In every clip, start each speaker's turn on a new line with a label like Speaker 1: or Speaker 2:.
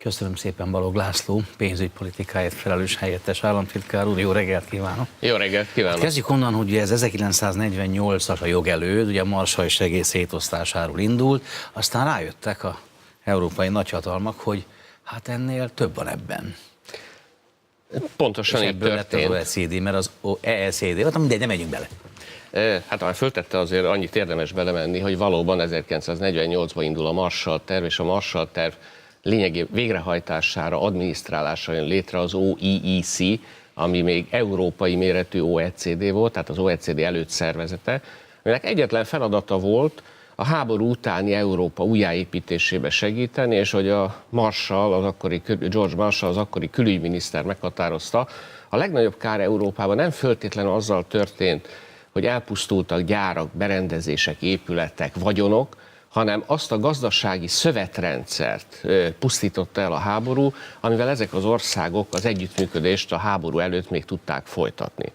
Speaker 1: Köszönöm szépen, Balogh László, pénzügypolitikáért felelős helyettes államtitkár úr. Jó reggelt kívánok!
Speaker 2: Jó reggelt kívánok!
Speaker 1: Kezdjük onnan, hogy ez 1948-as a jogelőd, ugye a Marshall segély szétosztásáról indult, aztán rájöttek a európai nagyhatalmak, hogy hát ennél több van ebben.
Speaker 2: Pontosan így történt.
Speaker 1: Lett az OECD, mert az EECD, hát mindegy, nem megyünk bele.
Speaker 2: Hát már föltette, azért annyit érdemes belemenni, hogy valóban 1948-ban indul a Marshall terv, és a Marshall terv lényegében végrehajtására, adminisztrálása jön létre az OEEC, ami még európai méretű OECD volt, tehát az OECD előtt szervezete, aminek egyetlen feladata volt a háború utáni Európa újjáépítésébe segíteni, és hogy a Marshall, George Marshall, az akkori külügyminiszter meghatározta, a legnagyobb kár Európában nem feltétlenül azzal történt, hogy elpusztultak gyárak, berendezések, épületek, vagyonok, hanem azt a gazdasági szövetrendszert pusztította el a háború, amivel ezek az országok az együttműködést a háború előtt még tudták folytatni.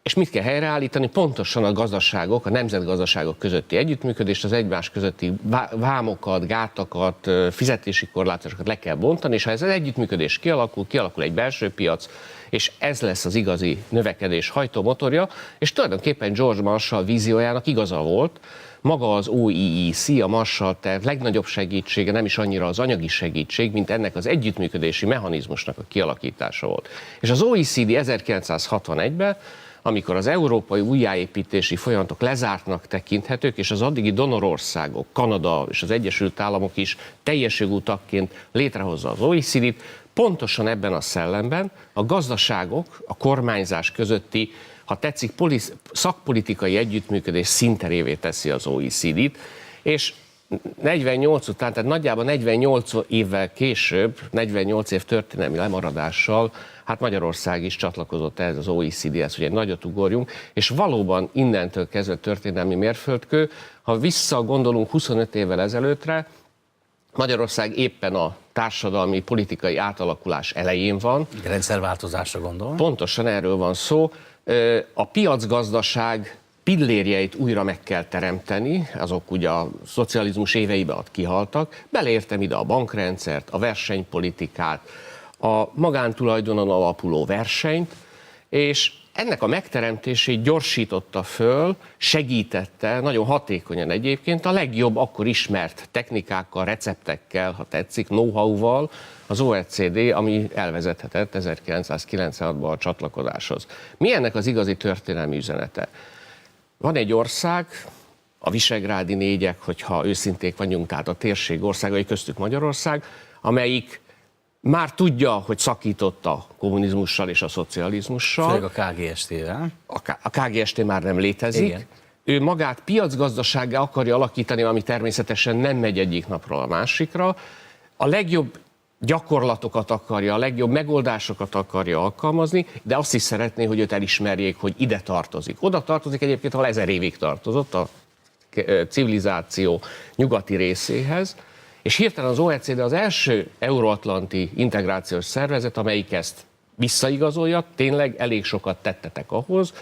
Speaker 2: És mit kell helyreállítani? Pontosan a gazdaságok, a nemzetgazdaságok közötti együttműködést, az egymás közötti vámokat, gátakat, fizetési korlátozásokat le kell bontani, és ha ez az együttműködés kialakul egy belső piac, és ez lesz az igazi növekedés hajtómotorja, és tulajdonképpen George Marshall víziójának igaza volt. Maga az OEEC, a Marshall terv legnagyobb segítsége nem is annyira az anyagi segítség, mint ennek az együttműködési mechanizmusnak a kialakítása volt. És az OECD 1961-ben, amikor az európai újjáépítési folyamatok lezártnak tekinthetők, és az addigi donorországok, Kanada és az Egyesült Államok is teljes jogú tagként létrehozza az OECD-t, pontosan ebben a szellemben a gazdaságok, a kormányzás közötti, ha tetszik, szakpolitikai együttműködés szinterévé teszi az OECD-t, és 48 után, tehát nagyjából 48 évvel később, 48 év történelmi lemaradással, hát Magyarország is csatlakozott ehhez az OECD-hez, hogy egy nagyot ugorjunk, és valóban innentől kezdve történelmi mérföldkő. Ha visszagondolunk 25 évvel ezelőttre, Magyarország éppen a társadalmi, politikai átalakulás elején van.
Speaker 1: Rendszerváltozásra gondolom.
Speaker 2: Pontosan erről van szó. A piacgazdaság pillérjeit újra meg kell teremteni, azok ugye a szocializmus éveiben ott kihaltak, beleértem ide a bankrendszert, a versenypolitikát, a magántulajdonon alapuló versenyt, és ennek a megteremtését gyorsította föl, segítette, nagyon hatékonyan egyébként, a legjobb akkor ismert technikákkal, receptekkel, ha tetszik, know-how-val az OECD, ami elvezethetett 1996-ban a csatlakozáshoz. Mi ennek az igazi történelmi üzenete? Van egy ország, a Visegrádi négyek, hogyha őszinték vagyunk, tehát a térség országai, köztük Magyarország, amelyik már tudja, hogy szakított a kommunizmussal és a szocializmussal.
Speaker 1: Főleg a KGST-vel.
Speaker 2: A KGST már nem létezik. Igen. Ő magát piacgazdasággá akarja alakítani, ami természetesen nem megy egyik napról a másikra. A legjobb gyakorlatokat akarja, a legjobb megoldásokat akarja alkalmazni, de azt is szeretné, hogy őt elismerjék, hogy ide tartozik. Oda tartozik egyébként, ahol 1000 évig tartozott, a civilizáció nyugati részéhez, és hirtelen az OECD az első euróatlanti integrációs szervezet, amelyik ezt visszaigazolja, tényleg elég sokat tettetek ahhoz,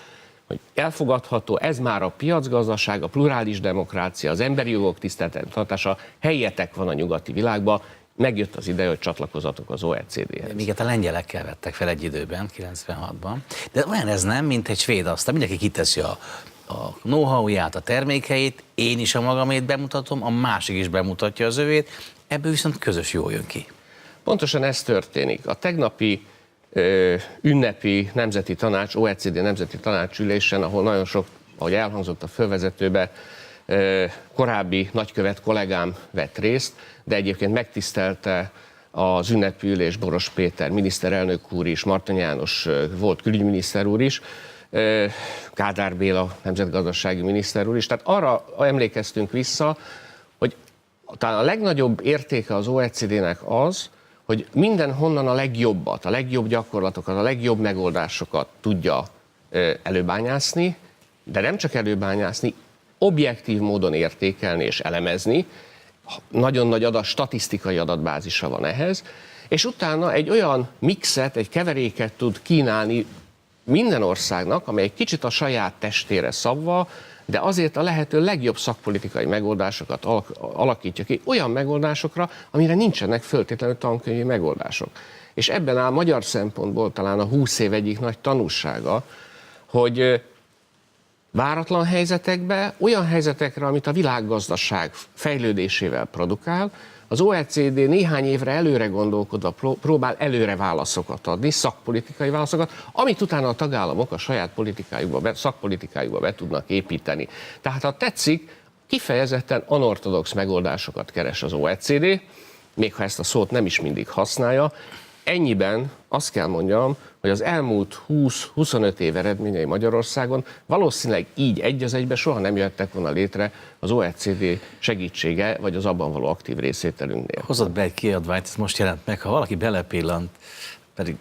Speaker 2: hogy elfogadható, ez már a piacgazdaság, a plurális demokrácia, az emberi jogok tiszteletben tartása, helyetek van a nyugati világban, megjött az ideje, hogy csatlakozatok az OECD-hez.
Speaker 1: Miket a lengyelekkel vettek fel egy időben, 96-ban. De olyan ez nem, mint egy svéd asztal. Mindenki kiteszi a know-how-ját, a termékeit, én is a magamét bemutatom, a másik is bemutatja az övét, ebből viszont közös jó jön ki.
Speaker 2: Pontosan ez történik. A tegnapi ünnepi nemzeti tanács, OECD nemzeti tanácsülésen, ahol nagyon sok, ahogy elhangzott a fölvezetőbe, korábbi nagykövet kollégám vett részt, de egyébként megtisztelte az ünnepi ülés Boros Péter miniszterelnök úr is, Marton János volt külügyminiszter úr is, Kádár Béla nemzetgazdasági miniszter úr is. Tehát arra emlékeztünk vissza, hogy talán a legnagyobb értéke az OECD-nek az, hogy mindenhonnan a legjobbat, a legjobb gyakorlatokat, a legjobb megoldásokat tudja előbányászni, de nem csak előbányászni, objektív módon értékelni és elemezni. Nagyon nagy statisztikai adatbázisa van ehhez, és utána egy olyan mixet, egy keveréket tud kínálni minden országnak, amely egy kicsit a saját testére szabva, de azért a lehető legjobb szakpolitikai megoldásokat alakítja ki, olyan megoldásokra, amire nincsenek föltétlenül tankönyvi megoldások. És ebben áll magyar szempontból talán a 20 év egyik nagy tanúsága, hogy váratlan helyzetekben, olyan helyzetekre, amit a világgazdaság fejlődésével produkál, az OECD néhány évre előre gondolkodva próbál előre válaszokat adni, szakpolitikai válaszokat, amit utána a tagállamok a saját politikájukba, szakpolitikájukba be tudnak építeni. Tehát ha tetszik, kifejezetten anortodox megoldásokat keres az OECD, még ha ezt a szót nem is mindig használja. Ennyiben azt kell mondjam, hogy az elmúlt 20-25 év eredményei Magyarországon valószínűleg így egy az egybe soha nem jöttek volna létre az OECD segítsége, vagy az abban való aktív részvételünknél.
Speaker 1: Hozott be egy kiadványt, ez most jelent meg, ha valaki belepillant, pedig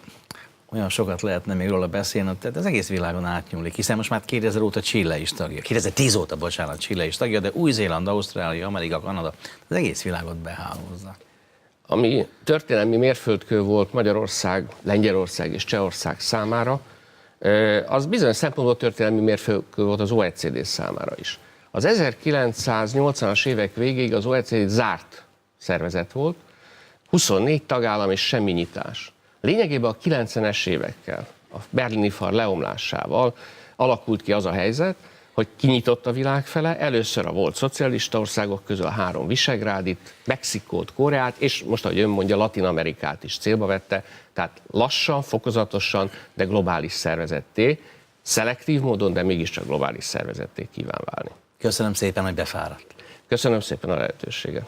Speaker 1: olyan sokat lehetne még róla beszélni, tehát az egész világon átnyúlik, hiszen most már 2000 óta Chile is tagja, 2010 óta, bocsánat, Chile is tagja, de Új-Zéland, Ausztrália, Amerika, Kanada, az egész világot behálózza.
Speaker 2: Ami történelmi mérföldkő volt Magyarország, Lengyelország és Csehország számára, az bizonyos szempontból történelmi mérföldkő volt az OECD számára is. Az 1980-as évek végéig az OECD zárt szervezet volt, 24 tagállam és semmi nyitás. Lényegében a 90-es évekkel, a berlini fal leomlásával alakult ki az a helyzet, hogy kinyitott a világ fele, először a volt szocialista országok közül a 3 Visegrádit, Mexikót, Koreát, és most, ahogy ön mondja, Latin-Amerikát is célba vette, tehát lassan, fokozatosan, de globális szervezetté, szelektív módon, de mégiscsak globális szervezetté kíván válni.
Speaker 1: Köszönöm szépen, hogy befáradt.
Speaker 2: Köszönöm szépen a lehetőséget.